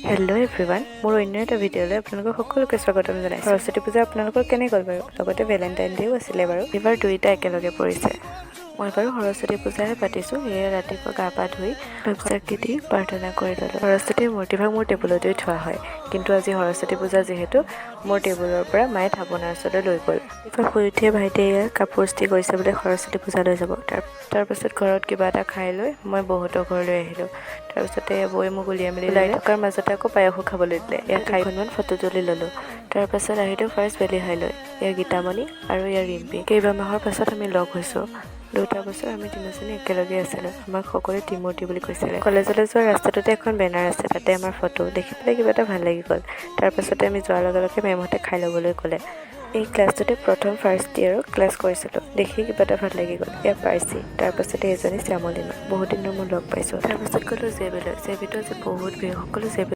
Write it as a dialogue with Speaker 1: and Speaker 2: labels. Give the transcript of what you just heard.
Speaker 1: Hello' everyone, মোৰ অন্য এটা ভিডিঅ'লৈ আপোনালোকক সকলোকে স্বাগতম জনাইছোঁ। সৰস্বতী পূজা আপোনালোকৰ কেনে গ'ল বাৰু? লগতে ভেলেণ্টাইন ডেও আছিলে বাৰু। এইবাৰ দুইটা একেলগে পৰিছে। মই বাৰু সৰস্বতী পূজাহে পাতিছোঁ। সেয়ে ৰাতিপুৱা গা পা ধুই ধূপ চাকি দি প্ৰাৰ্থনা কৰি ল'লোঁ। সৰস্বতীৰ মূৰ্তিভাগ মোৰ টেবুলতেই থোৱা হয়, কিন্তু আজি সৰস্বতী পূজা যিহেতু মোৰ টেবুলৰ পৰা মায়ে থাপনাৰ ওচৰলৈ লৈ গ'ল। ৰাতিপুৱা শুই উঠিয়ে ভাইটিয়ে কাপোৰ ইস্ত্ৰি কৰিছে বোলে সৰস্বতী পূজালৈ যাব। তাৰপাছত ঘৰত কিবা এটা খাই লৈ মই বহুতৰ ঘৰলৈ আহিলোঁ। তাৰপিছতে বৌয়ে মোক উলিয়াই মেলি ওলাই থকাৰ মাজতে আকৌ পায়সো খাবলৈ দিলে। ইয়াত কেইখনমান ফটো তুলি ল'লোঁ। তাৰপাছত আহিলোঁ ফাৰ্ষ্ট বেলি হাই লৈ। ইয়াৰ গীতামণি আৰু ইয়াৰ ৰিম্পী। কেইবা মাহৰ পাছত আমি লগ হৈছোঁ। 2টা বছৰ আমি তিনিজনী একেলগে আছিলোঁ। আমাক সকলোৱে ত্ৰিমূৰ্তি বুলি কৈছিলে। কলেজলৈ যোৱা ৰাস্তাটোতে এখন বেনাৰ আছে, তাতে আমাৰ ফটো দেখি পেলাই কিবা এটা ভাল লাগি গ'ল। তাৰপাছতে আমি যোৱাৰ লগে লগে মেমহঁতে খাই ল'বলৈ ক'লে। এই ক্লাছটোতে প্ৰথম ফাৰ্ষ্ট ইয়েৰক ক্লাছ কৰিছিলোঁ। দেখি কিবা এটা ভাল লাগি গ'ল। এয়া পাৰ্চি, তাৰপাছতে এজনী শ্যামলিনী। বহুত দিনৰ মূৰত লগ পাইছোঁ। তাৰপাছত গ'লোঁ জেবিলৈ। জেবিটো আজি বহুত ভিৰ, সকলো জেবি